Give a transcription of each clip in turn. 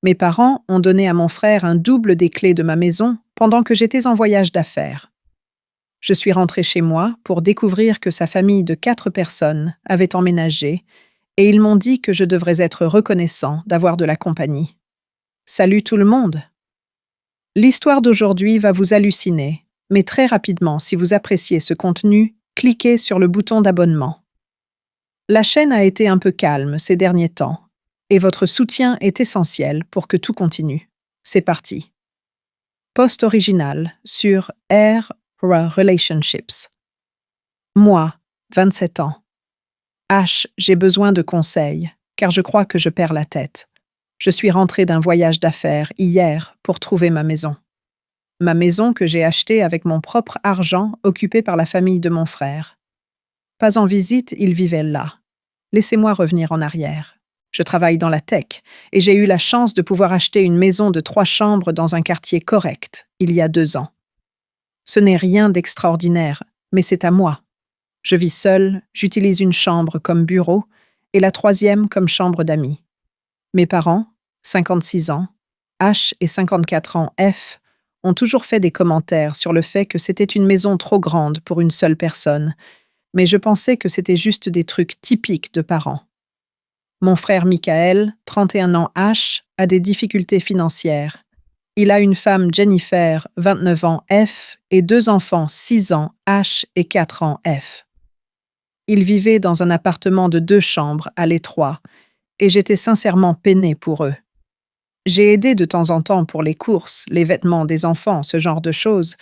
Mes parents ont donné à mon frère un double des clés de ma maison pendant que j'étais en voyage d'affaires. Je suis rentrée chez moi pour découvrir que sa famille de 4 personnes avait emménagé et ils m'ont dit que je devrais être reconnaissant d'avoir de la compagnie. Salut tout le monde! L'histoire d'aujourd'hui va vous halluciner, mais très rapidement, si vous appréciez ce contenu, cliquez sur le bouton d'abonnement. La chaîne a été un peu calme ces derniers temps, et votre soutien est essentiel pour que tout continue. C'est parti. Post original sur Air Relationships. Moi, 27 ans. H, j'ai besoin de conseils, car je crois que je perds la tête. Je suis rentrée d'un voyage d'affaires hier pour trouver ma maison. Ma maison que j'ai achetée avec mon propre argent, occupée par la famille de mon frère. Pas en visite, ils vivaient là. Laissez-moi revenir en arrière. Je travaille dans la tech et j'ai eu la chance de pouvoir acheter une maison de 3 chambres dans un quartier correct, il y a 2 ans. Ce n'est rien d'extraordinaire, mais c'est à moi. Je vis seule, j'utilise une chambre comme bureau et la 3e comme chambre d'amis. Mes parents, 56 ans, H et 54 ans, F, ont toujours fait des commentaires sur le fait que c'était une maison trop grande pour une seule personne, mais je pensais que c'était juste des trucs typiques de parents. Mon frère Michael, 31 ans H, a des difficultés financières. Il a une femme Jennifer, 29 ans F, et 2 enfants, 6 ans H et 4 ans F. Ils vivaient dans un appartement de 2 chambres à l'étroit, et j'étais sincèrement peinée pour eux. J'ai aidé de temps en temps pour les courses, les vêtements des enfants, ce genre de choses,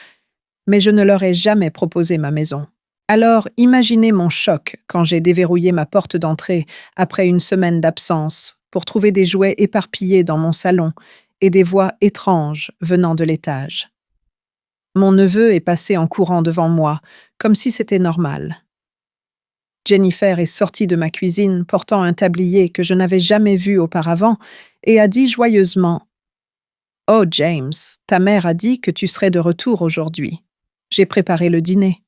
mais je ne leur ai jamais proposé ma maison. Alors, imaginez mon choc quand j'ai déverrouillé ma porte d'entrée après une semaine d'absence pour trouver des jouets éparpillés dans mon salon et des voix étranges venant de l'étage. Mon neveu est passé en courant devant moi, comme si c'était normal. Jennifer est sortie de ma cuisine portant un tablier que je n'avais jamais vu auparavant et a dit joyeusement « Oh James, ta mère a dit que tu serais de retour aujourd'hui. J'ai préparé le dîner. »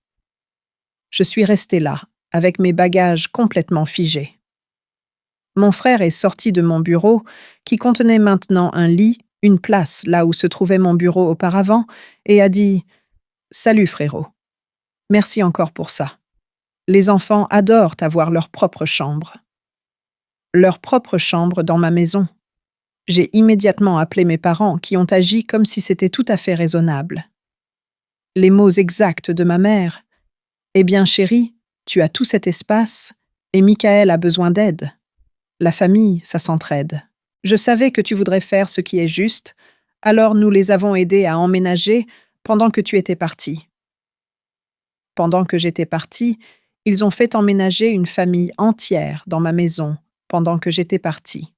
Je suis restée là, avec mes bagages complètement figés. Mon frère est sorti de mon bureau, qui contenait maintenant un lit, une place là où se trouvait mon bureau auparavant, et a dit « Salut frérot. Merci encore pour ça. Les enfants adorent avoir leur propre chambre. » Leur propre chambre dans ma maison. J'ai immédiatement appelé mes parents qui ont agi comme si c'était tout à fait raisonnable. Les mots exacts de ma mère. Eh bien, chérie, tu as tout cet espace et Michael a besoin d'aide. La famille, ça s'entraide. Je savais que tu voudrais faire ce qui est juste, alors nous les avons aidés à emménager pendant que tu étais parti. Pendant que j'étais partie, ils ont fait emménager une famille entière dans ma maison pendant que j'étais partie.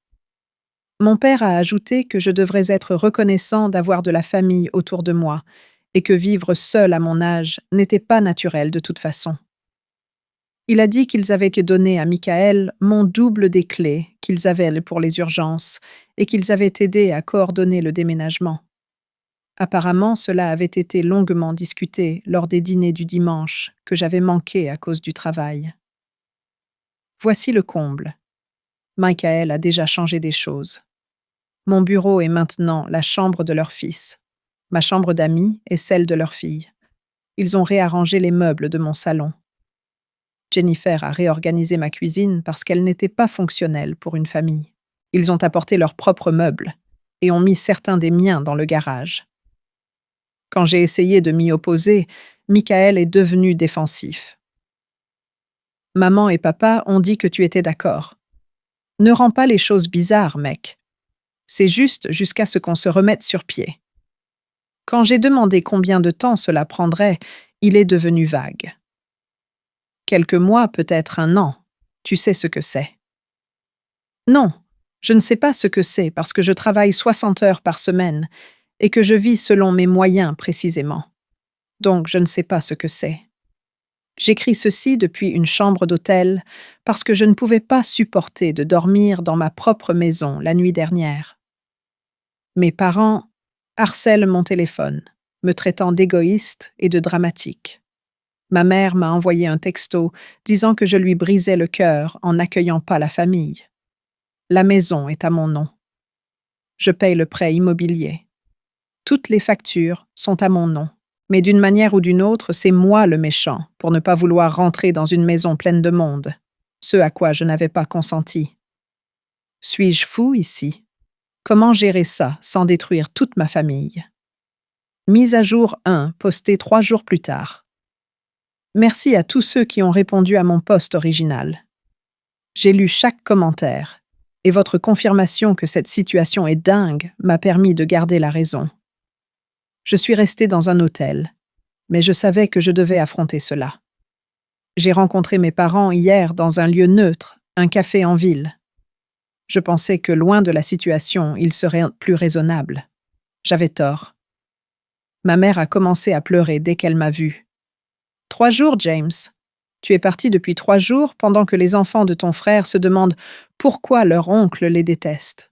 Mon père a ajouté que je devrais être reconnaissant d'avoir de la famille autour de moi et que vivre seul à mon âge n'était pas naturel de toute façon. Il a dit qu'ils avaient donné à Michael mon double des clés qu'ils avaient pour les urgences et qu'ils avaient aidé à coordonner le déménagement. Apparemment, cela avait été longuement discuté lors des dîners du dimanche que j'avais manqués à cause du travail. Voici le comble. Michael a déjà changé des choses. Mon bureau est maintenant la chambre de leur fils. Ma chambre d'amis est celle de leur fille. Ils ont réarrangé les meubles de mon salon. Jennifer a réorganisé ma cuisine parce qu'elle n'était pas fonctionnelle pour une famille. Ils ont apporté leurs propres meubles et ont mis certains des miens dans le garage. Quand j'ai essayé de m'y opposer, Michael est devenu défensif. Maman et papa ont dit que tu étais d'accord. Ne rends pas les choses bizarres, mec. C'est juste jusqu'à ce qu'on se remette sur pied. Quand j'ai demandé combien de temps cela prendrait, il est devenu vague. Quelques mois, peut-être un an. Tu sais ce que c'est. Non, je ne sais pas ce que c'est parce que je travaille 60 heures par semaine et que je vis selon mes moyens précisément. Donc, je ne sais pas ce que c'est. J'écris ceci depuis une chambre d'hôtel parce que je ne pouvais pas supporter de dormir dans ma propre maison la nuit dernière. Mes parents harcèlent mon téléphone, me traitant d'égoïste et de dramatique. Ma mère m'a envoyé un texto disant que je lui brisais le cœur en n'accueillant pas la famille. La maison est à mon nom. Je paye le prêt immobilier. Toutes les factures sont à mon nom. Mais d'une manière ou d'une autre, c'est moi le méchant pour ne pas vouloir rentrer dans une maison pleine de monde, ce à quoi je n'avais pas consenti. Suis-je fou ici? Comment gérer ça sans détruire toute ma famille? Mise à jour 1, postée 3 jours plus tard. Merci à tous ceux qui ont répondu à mon post original. J'ai lu chaque commentaire, et votre confirmation que cette situation est dingue m'a permis de garder la raison. Je suis resté dans un hôtel, mais je savais que je devais affronter cela. J'ai rencontré mes parents hier dans un lieu neutre, un café en ville. Je pensais que loin de la situation, il serait plus raisonnable. J'avais tort. Ma mère a commencé à pleurer dès qu'elle m'a vu. 3 jours, James. Tu es parti depuis 3 jours pendant que les enfants de ton frère se demandent pourquoi leur oncle les déteste.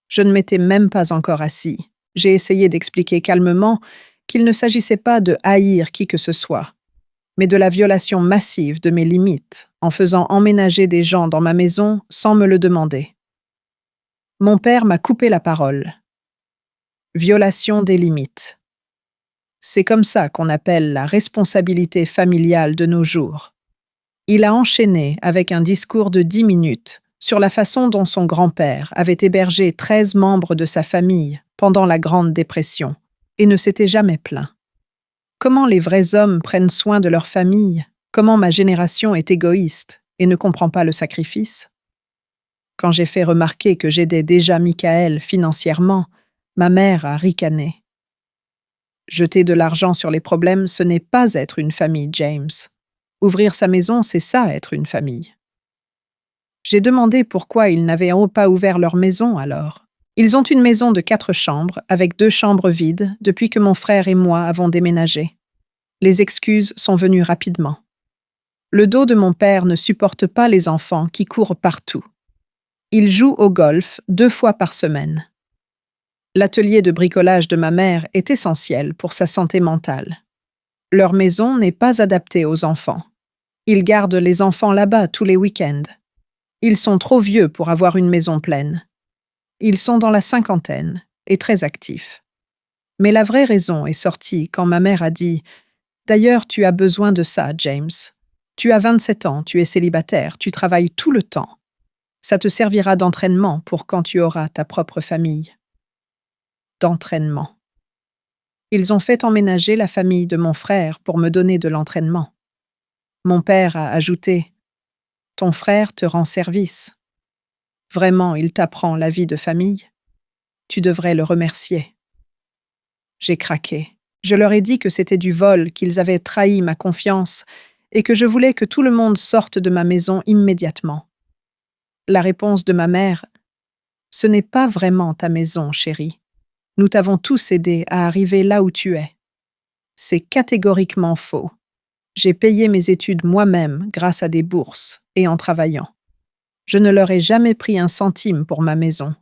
Je ne m'étais même pas encore assis. J'ai essayé d'expliquer calmement qu'il ne s'agissait pas de haïr qui que ce soit, mais de la violation massive de mes limites en faisant emménager des gens dans ma maison sans me le demander. Mon père m'a coupé la parole. Violation des limites. C'est comme ça qu'on appelle la responsabilité familiale de nos jours. Il a enchaîné avec un discours de 10 minutes sur la façon dont son grand-père avait hébergé 13 membres de sa famille pendant la Grande Dépression et ne s'était jamais plaint. Comment les vrais hommes prennent soin de leur famille, comment ma génération est égoïste et ne comprend pas le sacrifice. Quand j'ai fait remarquer que j'aidais déjà Michael financièrement, ma mère a ricané. Jeter de l'argent sur les problèmes, ce n'est pas être une famille, James. Ouvrir sa maison, c'est ça, être une famille. J'ai demandé pourquoi ils n'avaient pas ouvert leur maison alors. Ils ont une maison de 4 chambres, avec 2 chambres vides, depuis que mon frère et moi avons déménagé. Les excuses sont venues rapidement. Le dos de mon père ne supporte pas les enfants qui courent partout. Il joue au golf 2 fois par semaine. L'atelier de bricolage de ma mère est essentiel pour sa santé mentale. Leur maison n'est pas adaptée aux enfants. Ils gardent les enfants là-bas tous les week-ends. Ils sont trop vieux pour avoir une maison pleine. Ils sont dans la 50aine et très actifs. Mais la vraie raison est sortie quand ma mère a dit « D'ailleurs, tu as besoin de ça, James. Tu as 27 ans, tu es célibataire, tu travailles tout le temps. Ça te servira d'entraînement pour quand tu auras ta propre famille. » D'entraînement. Ils ont fait emménager la famille de mon frère pour me donner de l'entraînement. Mon père a ajouté « Ton frère te rend service. Vraiment, il t'apprend la vie de famille. Tu devrais le remercier. » J'ai craqué. Je leur ai dit que c'était du vol, qu'ils avaient trahi ma confiance et que je voulais que tout le monde sorte de ma maison immédiatement. La réponse de ma mère « Ce n'est pas vraiment ta maison, chérie. Nous t'avons tous aidé à arriver là où tu es. » C'est catégoriquement faux. J'ai payé mes études moi-même grâce à des bourses et en travaillant. Je ne leur ai jamais pris un centime pour ma maison.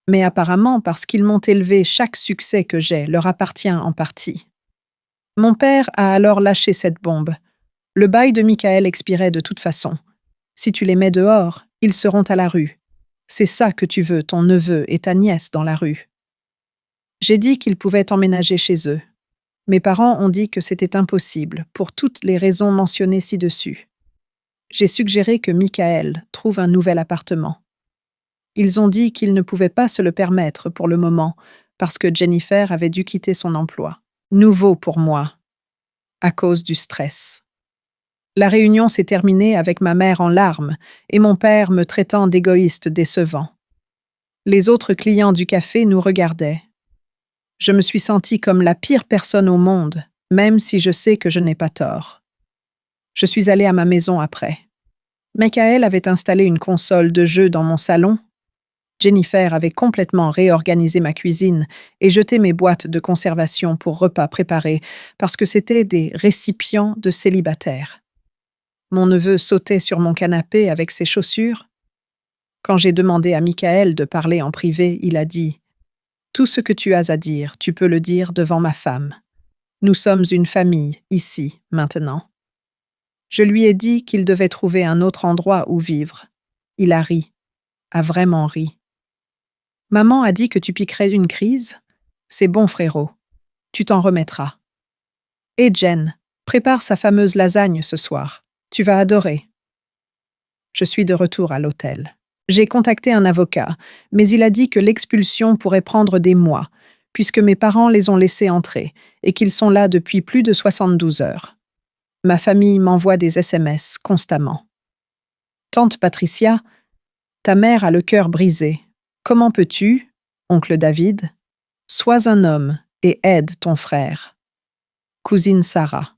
Mais apparemment, parce qu'ils m'ont élevé, chaque succès que j'ai leur appartient en partie. Mon père a alors lâché cette bombe. Le bail de Michael expirait de toute façon. Si tu les mets dehors, ils seront à la rue. C'est ça que tu veux, ton neveu et ta nièce dans la rue. J'ai dit qu'ils pouvaient emménager chez eux. Mes parents ont dit que c'était impossible, pour toutes les raisons mentionnées ci-dessus. J'ai suggéré que Michael trouve un nouvel appartement. Ils ont dit qu'ils ne pouvaient pas se le permettre pour le moment, parce que Jennifer avait dû quitter son emploi. Nouveau pour moi, à cause du stress. La réunion s'est terminée avec ma mère en larmes et mon père me traitant d'égoïste décevant. Les autres clients du café nous regardaient. Je me suis sentie comme la pire personne au monde, même si je sais que je n'ai pas tort. Je suis allée à ma maison après. Michael avait installé une console de jeux dans mon salon. Jennifer avait complètement réorganisé ma cuisine et jeté mes boîtes de conservation pour repas préparés parce que c'était des récipients de célibataires. Mon neveu sautait sur mon canapé avec ses chaussures. Quand j'ai demandé à Michael de parler en privé, il a dit « Tout ce que tu as à dire, tu peux le dire devant ma femme. Nous sommes une famille, ici, maintenant. » Je lui ai dit qu'il devait trouver un autre endroit où vivre. Il a ri, a vraiment ri. Maman a dit que tu piquerais une crise? C'est bon, frérot. Tu t'en remettras. Et Jen, prépare sa fameuse lasagne ce soir. Tu vas adorer. Je suis de retour à l'hôtel. J'ai contacté un avocat, mais il a dit que l'expulsion pourrait prendre des mois, puisque mes parents les ont laissés entrer et qu'ils sont là depuis plus de 72 heures. Ma famille m'envoie des SMS constamment. Tante Patricia, ta mère a le cœur brisé. Comment peux-tu, oncle David? Sois un homme et aide ton frère. Cousine Sarah.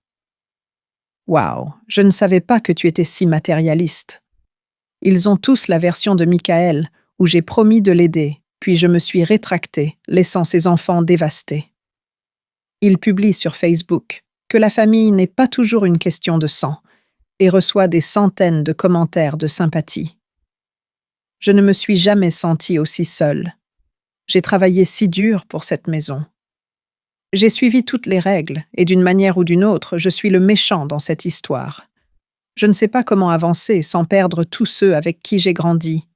Waouh, je ne savais pas que tu étais si matérialiste. Ils ont tous la version de Michael, où j'ai promis de l'aider, puis je me suis rétractée, laissant ses enfants dévastés. Il publie sur Facebook que la famille n'est pas toujours une question de sang, et reçoit des centaines de commentaires de sympathie. Je ne me suis jamais sentie aussi seule. J'ai travaillé si dur pour cette maison. J'ai suivi toutes les règles, et d'une manière ou d'une autre, je suis le méchant dans cette histoire. Je ne sais pas comment avancer sans perdre tous ceux avec qui j'ai grandi.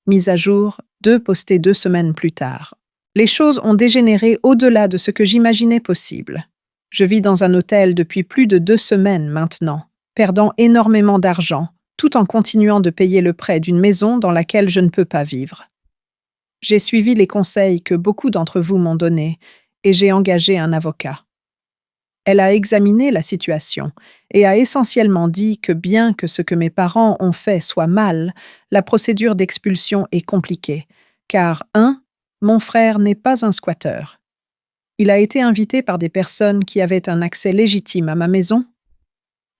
Mise à jour, 2 postées 2 semaines plus tard. Les choses ont dégénéré au-delà de ce que j'imaginais possible. Je vis dans un hôtel depuis plus de 2 semaines maintenant, perdant énormément d'argent, tout en continuant de payer le prêt d'une maison dans laquelle je ne peux pas vivre. J'ai suivi les conseils que beaucoup d'entre vous m'ont donnés et j'ai engagé un avocat. Elle a examiné la situation et a essentiellement dit que bien que ce que mes parents ont fait soit mal, la procédure d'expulsion est compliquée, car 1. Mon frère n'est pas un squatteur. Il a été invité par des personnes qui avaient un accès légitime à ma maison.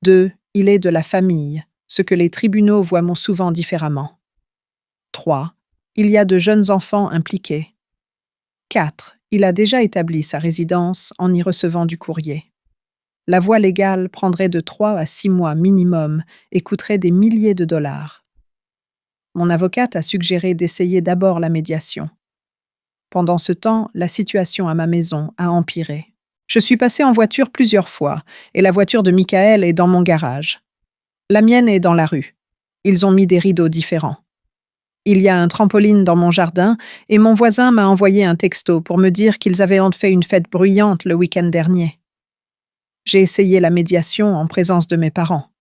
2. Il est de la famille, ce que les tribunaux voient souvent différemment. 3. Il y a de jeunes enfants impliqués. 4. Il a déjà établi sa résidence en y recevant du courrier. La voie légale prendrait de 3 à 6 mois minimum et coûterait des milliers de dollars. Mon avocate a suggéré d'essayer d'abord la médiation. Pendant ce temps, la situation à ma maison a empiré. Je suis passée en voiture plusieurs fois et la voiture de Michael est dans mon garage. La mienne est dans la rue. Ils ont mis des rideaux différents. Il y a un trampoline dans mon jardin et mon voisin m'a envoyé un texto pour me dire qu'ils avaient fait une fête bruyante le week-end dernier. J'ai essayé la médiation en présence de mes parents.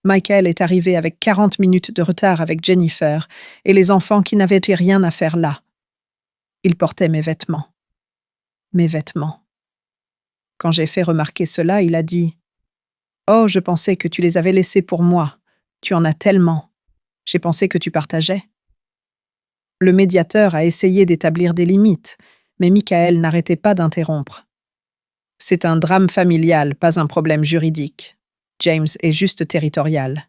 Michael est arrivé avec 40 minutes de retard avec Jennifer et les enfants qui n'avaient rien à faire là. Il portait mes vêtements. Mes vêtements. Quand j'ai fait remarquer cela, il a dit « Oh, je pensais que tu les avais laissés pour moi. Tu en as tellement. J'ai pensé que tu partageais. » Le médiateur a essayé d'établir des limites, mais Michael n'arrêtait pas d'interrompre. C'est un drame familial, pas un problème juridique. James est juste territorial.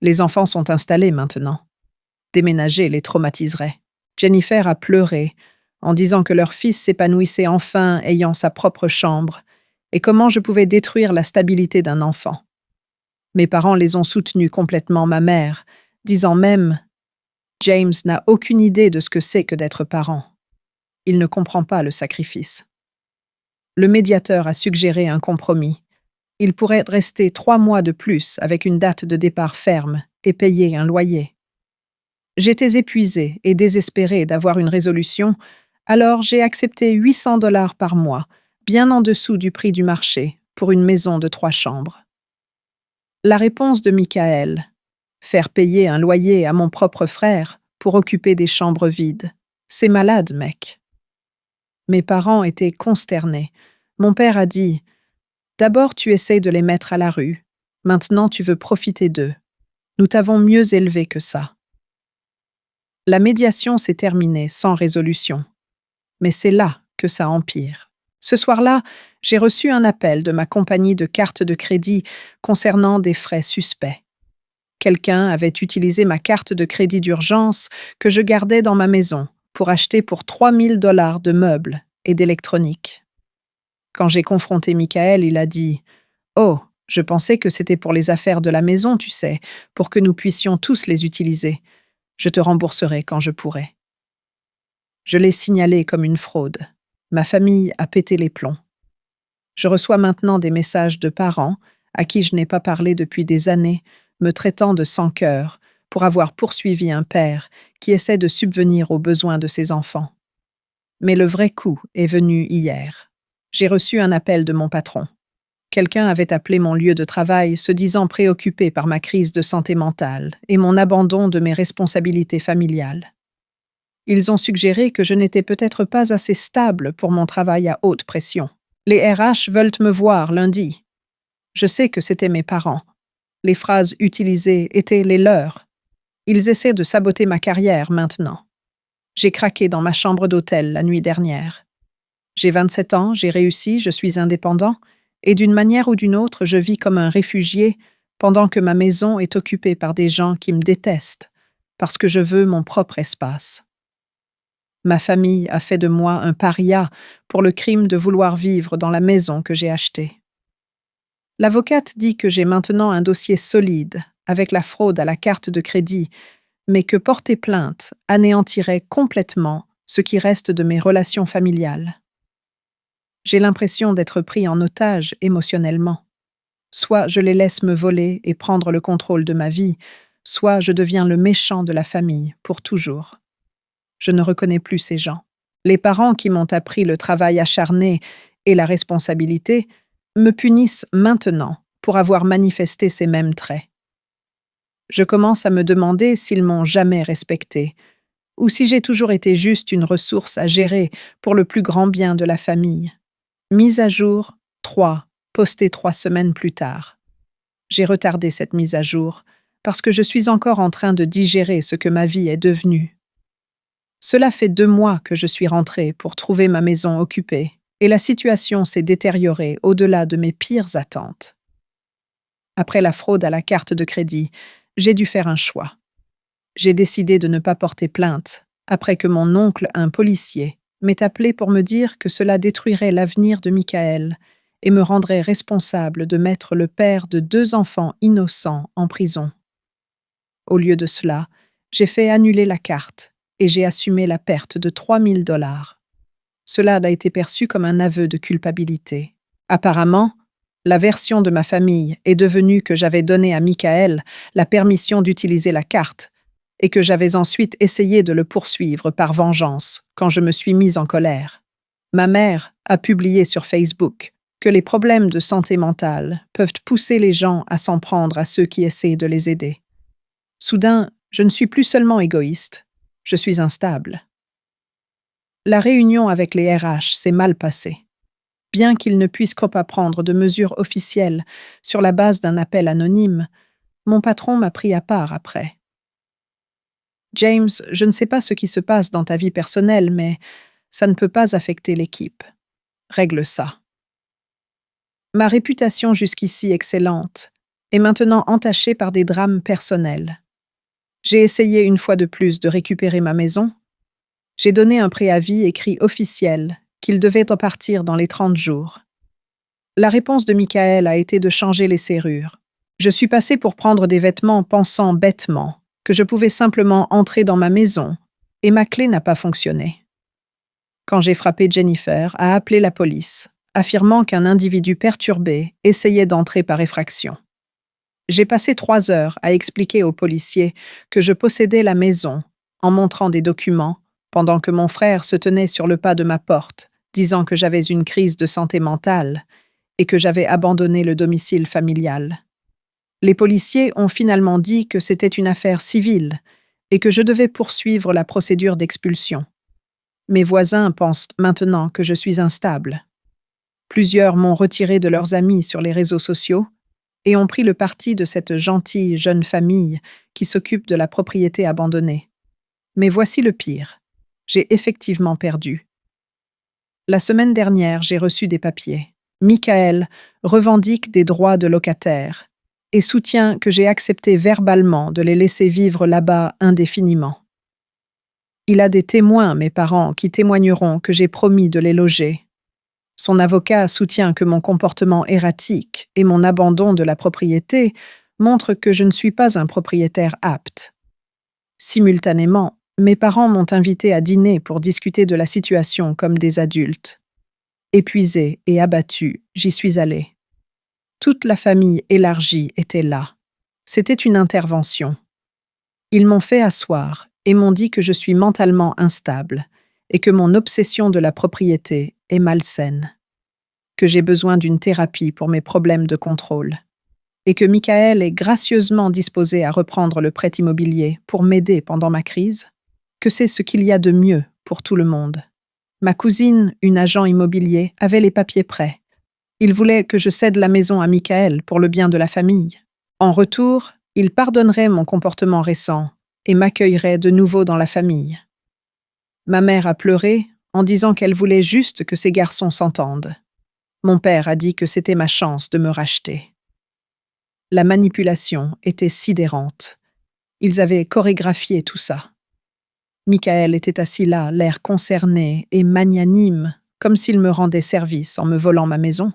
Les enfants sont installés maintenant. Déménager les traumatiserait. Jennifer a pleuré en disant que leur fils s'épanouissait enfin ayant sa propre chambre et comment je pouvais détruire la stabilité d'un enfant. Mes parents les ont soutenus complètement, ma mère, disant même « James n'a aucune idée de ce que c'est que d'être parent. Il ne comprend pas le sacrifice. » Le médiateur a suggéré un compromis. Il pourrait rester 3 mois de plus avec une date de départ ferme et payer un loyer. J'étais épuisée et désespérée d'avoir une résolution, alors j'ai accepté 800 $ par mois, bien en dessous du prix du marché, pour une maison de 3 chambres. La réponse de Michael, faire payer un loyer à mon propre frère pour occuper des chambres vides. C'est malade, mec. Mes parents étaient consternés. Mon père a dit « D'abord tu essayes de les mettre à la rue, maintenant tu veux profiter d'eux. Nous t'avons mieux élevé que ça. » La médiation s'est terminée sans résolution. Mais c'est là que ça empire. Ce soir-là, j'ai reçu un appel de ma compagnie de carte de crédit concernant des frais suspects. Quelqu'un avait utilisé ma carte de crédit d'urgence que je gardais dans ma maison pour acheter pour 3 000 $ de meubles et d'électronique. Quand j'ai confronté Michael, il a dit « Oh, je pensais que c'était pour les affaires de la maison, tu sais, pour que nous puissions tous les utiliser. Je te rembourserai quand je pourrai. » Je l'ai signalé comme une fraude. Ma famille a pété les plombs. Je reçois maintenant des messages de parents à qui je n'ai pas parlé depuis des années, me traitant de sans-cœur, pour avoir poursuivi un père qui essaie de subvenir aux besoins de ses enfants. Mais le vrai coup est venu hier. J'ai reçu un appel de mon patron. Quelqu'un avait appelé mon lieu de travail se disant préoccupé par ma crise de santé mentale et mon abandon de mes responsabilités familiales. Ils ont suggéré que je n'étais peut-être pas assez stable pour mon travail à haute pression. Les RH veulent me voir lundi. Je sais que c'était mes parents. Les phrases utilisées étaient les leurs. Ils essaient de saboter ma carrière maintenant. J'ai craqué dans ma chambre d'hôtel la nuit dernière. J'ai 27 ans, j'ai réussi, je suis indépendant, et d'une manière ou d'une autre, je vis comme un réfugié pendant que ma maison est occupée par des gens qui me détestent, parce que je veux mon propre espace. Ma famille a fait de moi un paria pour le crime de vouloir vivre dans la maison que j'ai achetée. L'avocate dit que j'ai maintenant un dossier solide avec la fraude à la carte de crédit, mais que porter plainte anéantirait complètement ce qui reste de mes relations familiales. J'ai l'impression d'être pris en otage émotionnellement. Soit je les laisse me voler et prendre le contrôle de ma vie, soit je deviens le méchant de la famille pour toujours. Je ne reconnais plus ces gens. Les parents qui m'ont appris le travail acharné et la responsabilité me punissent maintenant pour avoir manifesté ces mêmes traits. Je commence à me demander s'ils m'ont jamais respecté, ou si j'ai toujours été juste une ressource à gérer pour le plus grand bien de la famille. Mise à jour 3, postée 3 semaines plus tard. J'ai retardé cette mise à jour parce que je suis encore en train de digérer ce que ma vie est devenue. Cela fait 2 mois que je suis rentrée pour trouver ma maison occupée, et la situation s'est détériorée au-delà de mes pires attentes. Après la fraude à la carte de crédit, j'ai dû faire un choix. J'ai décidé de ne pas porter plainte, après que mon oncle, un policier, m'ait appelé pour me dire que cela détruirait l'avenir de Michael et me rendrait responsable de mettre le père de 2 enfants innocents en prison. Au lieu de cela, j'ai fait annuler la carte et j'ai assumé la perte de $3 000. Cela a été perçu comme un aveu de culpabilité. Apparemment, la version de ma famille est devenue que j'avais donné à Michael la permission d'utiliser la carte et que j'avais ensuite essayé de le poursuivre par vengeance quand je me suis mise en colère. Ma mère a publié sur Facebook que les problèmes de santé mentale peuvent pousser les gens à s'en prendre à ceux qui essaient de les aider. Soudain, je ne suis plus seulement égoïste, je suis instable. La réunion avec les RH s'est mal passée. Bien qu'ils ne puissent pas prendre de mesures officielles sur la base d'un appel anonyme, mon patron m'a pris à part après. James, je ne sais pas ce qui se passe dans ta vie personnelle, mais ça ne peut pas affecter l'équipe. Règle ça. Ma réputation jusqu'ici excellente est maintenant entachée par des drames personnels. J'ai essayé une fois de plus de récupérer ma maison. J'ai donné un préavis écrit officiel qu'il devait repartir dans les 30 jours. La réponse de Michael a été de changer les serrures. Je suis passée pour prendre des vêtements pensant bêtement que je pouvais simplement entrer dans ma maison et ma clé n'a pas fonctionné. Quand j'ai frappé, Jennifer a appelé la police, affirmant qu'un individu perturbé essayait d'entrer par effraction. J'ai passé 3 heures à expliquer aux policiers que je possédais la maison en montrant des documents pendant que mon frère se tenait sur le pas de ma porte, disant que j'avais une crise de santé mentale et que j'avais abandonné le domicile familial. Les policiers ont finalement dit que c'était une affaire civile et que je devais poursuivre la procédure d'expulsion. Mes voisins pensent maintenant que je suis instable. Plusieurs m'ont retiré de leurs amis sur les réseaux sociaux et ont pris le parti de cette gentille jeune famille qui s'occupe de la propriété abandonnée. Mais voici le pire. J'ai effectivement perdu. La semaine dernière, j'ai reçu des papiers. Michael revendique des droits de locataire et soutient que j'ai accepté verbalement de les laisser vivre là-bas indéfiniment. Il a des témoins, mes parents, qui témoigneront que j'ai promis de les loger. Son avocat soutient que mon comportement erratique et mon abandon de la propriété montrent que je ne suis pas un propriétaire apte. Simultanément, mes parents m'ont invité à dîner pour discuter de la situation comme des adultes. Épuisée et abattue, j'y suis allée. Toute la famille élargie était là. C'était une intervention. Ils m'ont fait asseoir et m'ont dit que je suis mentalement instable et que mon obsession de la propriété est malsaine, que j'ai besoin d'une thérapie pour mes problèmes de contrôle et que Michael est gracieusement disposé à reprendre le prêt immobilier pour m'aider pendant ma crise, que c'est ce qu'il y a de mieux pour tout le monde. Ma cousine, une agent immobilier, avait les papiers prêts. Il voulait que je cède la maison à Michael pour le bien de la famille. En retour, il pardonnerait mon comportement récent et m'accueillerait de nouveau dans la famille. Ma mère a pleuré en disant qu'elle voulait juste que ces garçons s'entendent. Mon père a dit que c'était ma chance de me racheter. La manipulation était sidérante. Ils avaient chorégraphié tout ça. Michael était assis là, l'air concerné et magnanime, comme s'il me rendait service en me volant ma maison.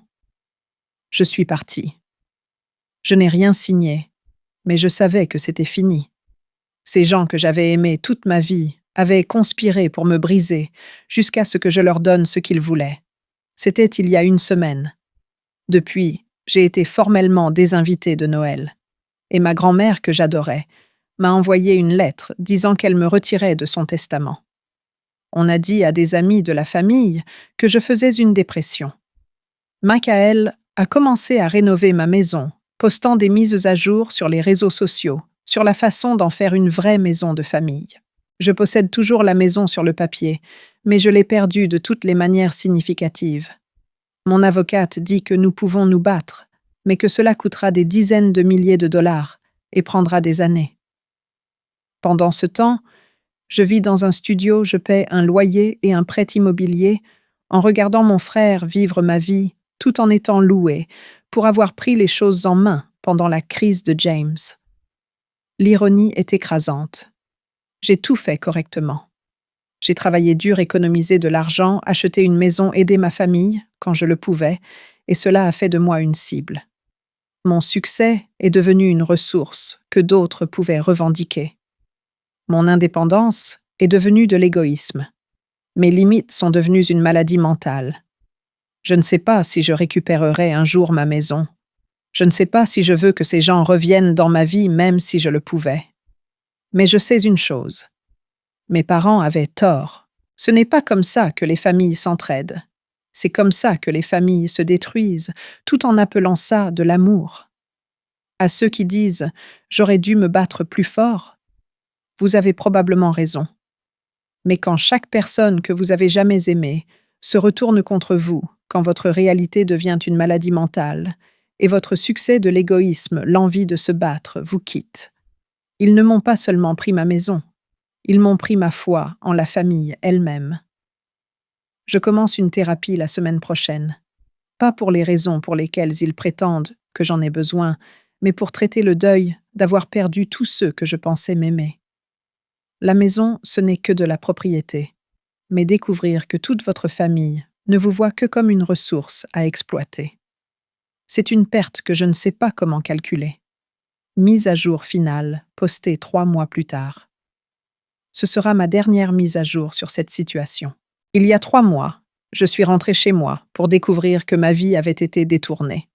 Je suis partie. Je n'ai rien signé, mais je savais que c'était fini. Ces gens que j'avais aimés toute ma vie avaient conspiré pour me briser jusqu'à ce que je leur donne ce qu'ils voulaient. C'était il y a une semaine. Depuis, j'ai été formellement désinvitée de Noël. Et ma grand-mère, que j'adorais, m'a envoyé une lettre disant qu'elle me retirait de son testament. On a dit à des amis de la famille que je faisais une dépression. Michael a commencé à rénover ma maison, postant des mises à jour sur les réseaux sociaux, sur la façon d'en faire une vraie maison de famille. Je possède toujours la maison sur le papier, mais je l'ai perdue de toutes les manières significatives. Mon avocate dit que nous pouvons nous battre, mais que cela coûtera des dizaines de milliers de dollars et prendra des années. Pendant ce temps, je vis dans un studio, je paie un loyer et un prêt immobilier en regardant mon frère vivre ma vie tout en étant loué pour avoir pris les choses en main pendant la crise de James. L'ironie est écrasante. J'ai tout fait correctement. J'ai travaillé dur, économisé de l'argent, acheté une maison, aidé ma famille quand je le pouvais, et cela a fait de moi une cible. Mon succès est devenu une ressource que d'autres pouvaient revendiquer. Mon indépendance est devenue de l'égoïsme. Mes limites sont devenues une maladie mentale. Je ne sais pas si je récupérerai un jour ma maison. Je ne sais pas si je veux que ces gens reviennent dans ma vie même si je le pouvais. Mais je sais une chose. Mes parents avaient tort. Ce n'est pas comme ça que les familles s'entraident. C'est comme ça que les familles se détruisent, tout en appelant ça de l'amour. À ceux qui disent « j'aurais dû me battre plus fort », vous avez probablement raison. Mais quand chaque personne que vous avez jamais aimée se retourne contre vous, quand votre réalité devient une maladie mentale, et votre succès de l'égoïsme, l'envie de se battre, vous quitte. Ils ne m'ont pas seulement pris ma maison, ils m'ont pris ma foi en la famille elle-même. Je commence une thérapie la semaine prochaine. Pas pour les raisons pour lesquelles ils prétendent que j'en ai besoin, mais pour traiter le deuil d'avoir perdu tous ceux que je pensais m'aimer. La maison, ce n'est que de la propriété, mais découvrir que toute votre famille ne vous voit que comme une ressource à exploiter. C'est une perte que je ne sais pas comment calculer. Mise à jour finale, postée 3 mois plus tard. Ce sera ma dernière mise à jour sur cette situation. Il y a 3 mois, je suis rentrée chez moi pour découvrir que ma vie avait été détournée.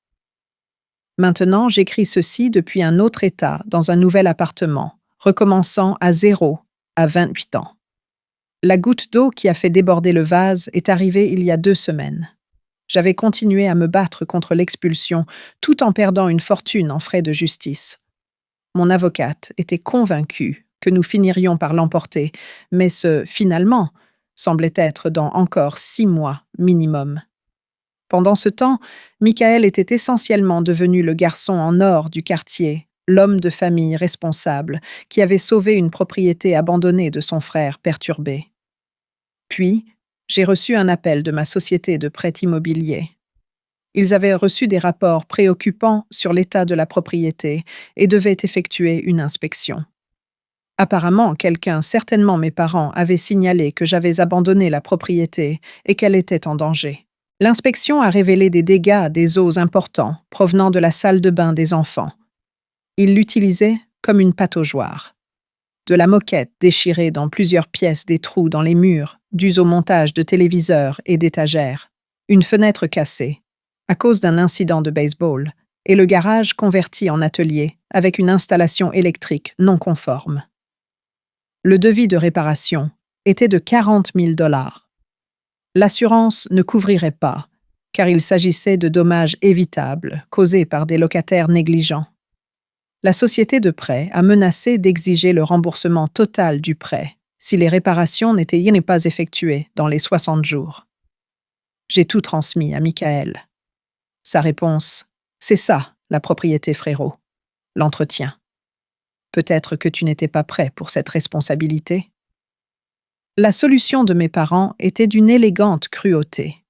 Maintenant, j'écris ceci depuis un autre état dans un nouvel appartement, recommençant à 0 à 28 ans. La goutte d'eau qui a fait déborder le vase est arrivée il y a 2 semaines. J'avais continué à me battre contre l'expulsion tout en perdant une fortune en frais de justice. Mon avocate était convaincue que nous finirions par l'emporter, mais ce « finalement » semblait être dans encore 6 mois minimum. Pendant ce temps, Michael était essentiellement devenu le garçon en or du quartier, l'homme de famille responsable qui avait sauvé une propriété abandonnée de son frère perturbé. Puis, j'ai reçu un appel de ma société de prêt immobilier. Ils avaient reçu des rapports préoccupants sur l'état de la propriété et devaient effectuer une inspection. Apparemment, quelqu'un, certainement mes parents, avait signalé que j'avais abandonné la propriété et qu'elle était en danger. L'inspection a révélé des dégâts des eaux importants provenant de la salle de bain des enfants. Ils l'utilisaient comme une pataugeoire. De la moquette déchirée dans plusieurs pièces, des trous dans les murs, dus au montage de téléviseurs et d'étagères, une fenêtre cassée, à cause d'un incident de baseball, et le garage converti en atelier avec une installation électrique non conforme. Le devis de réparation était de 40 000 dollars. L'assurance ne couvrirait pas, car il s'agissait de dommages évitables causés par des locataires négligents. La société de prêt a menacé d'exiger le remboursement total du prêt si les réparations n'étaient pas effectuées dans les 60 jours. J'ai tout transmis à Michael. Sa réponse: c'est ça, la propriété, frérot. L'entretien. Peut-être que tu n'étais pas prêt pour cette responsabilité. La solution de mes parents était d'une élégante cruauté.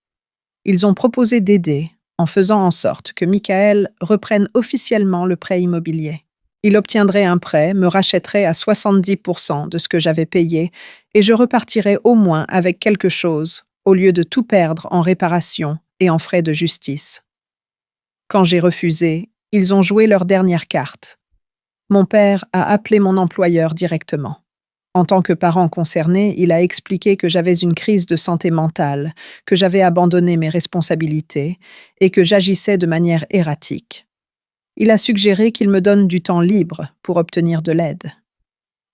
Ils ont proposé d'aider en faisant en sorte que Michael reprenne officiellement le prêt immobilier. Il obtiendrait un prêt, me rachèterait à 70% de ce que j'avais payé et je repartirais au moins avec quelque chose, au lieu de tout perdre en réparation et en frais de justice. Quand j'ai refusé, ils ont joué leur dernière carte. Mon père a appelé mon employeur directement. En tant que parent concerné, il a expliqué que j'avais une crise de santé mentale, que j'avais abandonné mes responsabilités et que j'agissais de manière erratique. Il a suggéré qu'il me donne du temps libre pour obtenir de l'aide.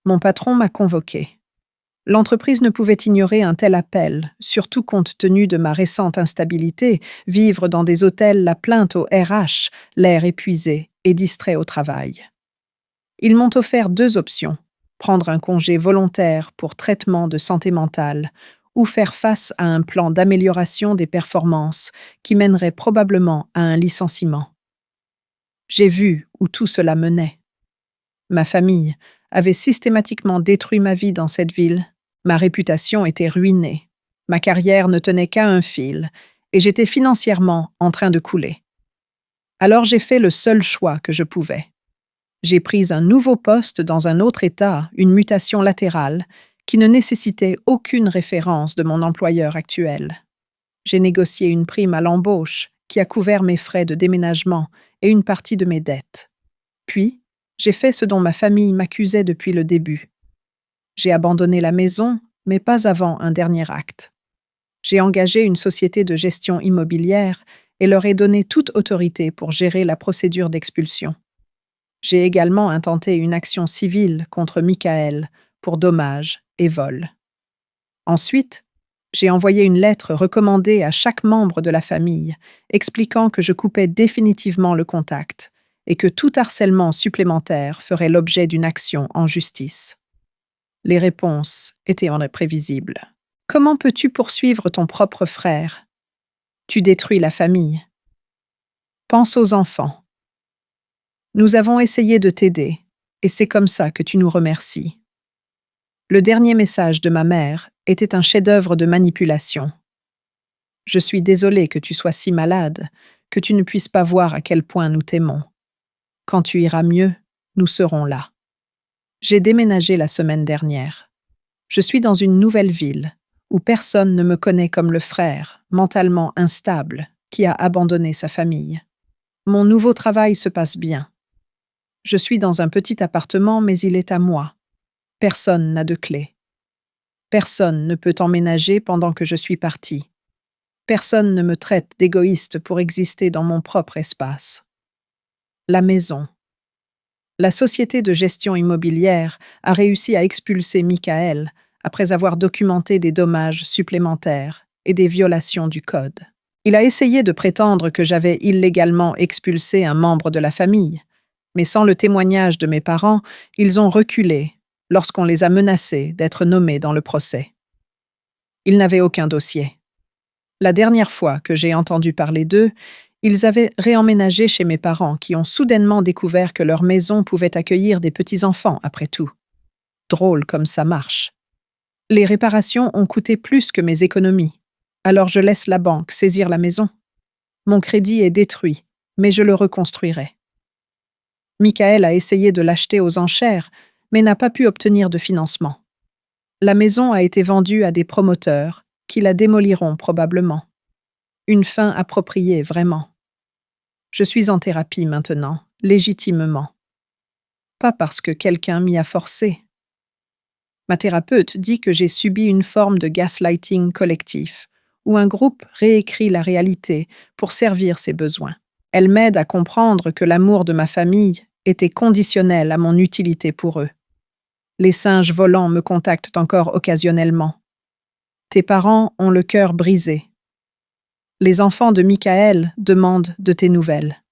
Mon patron m'a convoqué. L'entreprise ne pouvait ignorer un tel appel, surtout compte tenu de ma récente instabilité, vivre dans des hôtels, la plainte au RH, l'air épuisé et distrait au travail. Ils m'ont offert 2 options: prendre un congé volontaire pour traitement de santé mentale ou faire face à un plan d'amélioration des performances qui mènerait probablement à un licenciement. J'ai vu où tout cela menait. Ma famille avait systématiquement détruit ma vie dans cette ville. Ma réputation était ruinée. Ma carrière ne tenait qu'à un fil et j'étais financièrement en train de couler. Alors j'ai fait le seul choix que je pouvais. J'ai pris un nouveau poste dans un autre État, une mutation latérale, qui ne nécessitait aucune référence de mon employeur actuel. J'ai négocié une prime à l'embauche qui a couvert mes frais de déménagement et une partie de mes dettes. Puis, j'ai fait ce dont ma famille m'accusait depuis le début. J'ai abandonné la maison, mais pas avant un dernier acte. J'ai engagé une société de gestion immobilière et leur ai donné toute autorité pour gérer la procédure d'expulsion. J'ai également intenté une action civile contre Michael pour dommages et vol. Ensuite, j'ai envoyé une lettre recommandée à chaque membre de la famille, expliquant que je coupais définitivement le contact et que tout harcèlement supplémentaire ferait l'objet d'une action en justice. Les réponses étaient prévisibles. Comment peux-tu poursuivre ton propre frère? Tu détruis la famille. Pense aux enfants. Nous avons essayé de t'aider, et c'est comme ça que tu nous remercies. Le dernier message de ma mère était un chef-d'œuvre de manipulation. Je suis désolée que tu sois si malade, que tu ne puisses pas voir à quel point nous t'aimons. Quand tu iras mieux, nous serons là. J'ai déménagé la semaine dernière. Je suis dans une nouvelle ville, où personne ne me connaît comme le frère, mentalement instable, qui a abandonné sa famille. Mon nouveau travail se passe bien. Je suis dans un petit appartement, mais il est à moi. Personne n'a de clé. Personne ne peut emménager pendant que je suis partie. Personne ne me traite d'égoïste pour exister dans mon propre espace. La maison. La société de gestion immobilière a réussi à expulser Michael après avoir documenté des dommages supplémentaires et des violations du code. Il a essayé de prétendre que j'avais illégalement expulsé un membre de la famille, mais sans le témoignage de mes parents, ils ont reculé lorsqu'on les a menacés d'être nommés dans le procès. Ils n'avaient aucun dossier. La dernière fois que j'ai entendu parler d'eux, ils avaient réemménagé chez mes parents qui ont soudainement découvert que leur maison pouvait accueillir des petits-enfants après tout. Drôle comme ça marche. Les réparations ont coûté plus que mes économies. Alors je laisse la banque saisir la maison. Mon crédit est détruit, mais je le reconstruirai. Michael a essayé de l'acheter aux enchères, mais n'a pas pu obtenir de financement. La maison a été vendue à des promoteurs qui la démoliront probablement. Une fin appropriée, vraiment. Je suis en thérapie maintenant, légitimement. Pas parce que quelqu'un m'y a forcé. Ma thérapeute dit que j'ai subi une forme de gaslighting collectif, où un groupe réécrit la réalité pour servir ses besoins. Elle m'aide à comprendre que l'amour de ma famille était conditionnel à mon utilité pour eux. Les singes volants me contactent encore occasionnellement. Tes parents ont le cœur brisé. Les enfants de Michael demandent de tes nouvelles.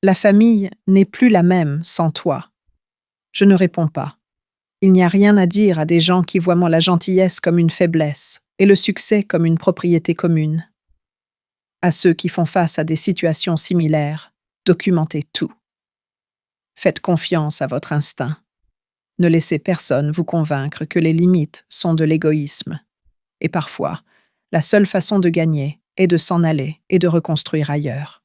La famille n'est plus la même sans toi. Je ne réponds pas. Il n'y a rien à dire à des gens qui voient la gentillesse comme une faiblesse et le succès comme une propriété commune. À ceux qui font face à des situations similaires, documentez tout. Faites confiance à votre instinct. Ne laissez personne vous convaincre que les limites sont de l'égoïsme. Et parfois, la seule façon de gagner est de s'en aller et de reconstruire ailleurs.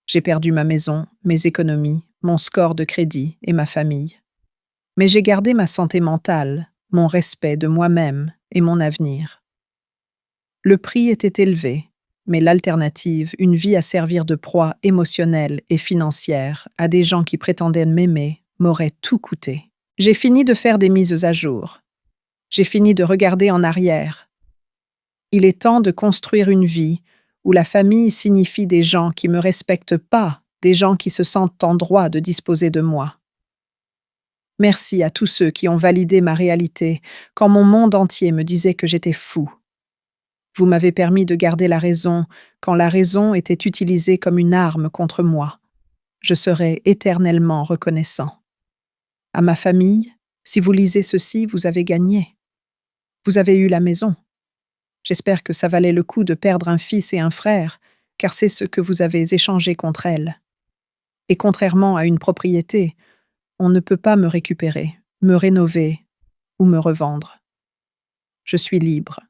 J'ai perdu ma maison, mes économies, mon score de crédit et ma famille. Mais j'ai gardé ma santé mentale, mon respect de moi-même et mon avenir. Le prix était élevé, mais l'alternative, une vie à servir de proie émotionnelle et financière à des gens qui prétendaient m'aimer, m'aurait tout coûté. J'ai fini de faire des mises à jour. J'ai fini de regarder en arrière. Il est temps de construire une vie où la famille signifie des gens qui me respectent pas, des gens qui se sentent en droit de disposer de moi. Merci à tous ceux qui ont validé ma réalité quand mon monde entier me disait que j'étais fou. Vous m'avez permis de garder la raison quand la raison était utilisée comme une arme contre moi. Je serai éternellement reconnaissant. À ma famille, si vous lisez ceci, vous avez gagné. Vous avez eu la maison. J'espère que ça valait le coup de perdre un fils et un frère, car c'est ce que vous avez échangé contre elle. Et contrairement à une propriété, on ne peut pas me récupérer, me rénover ou me revendre. Je suis libre.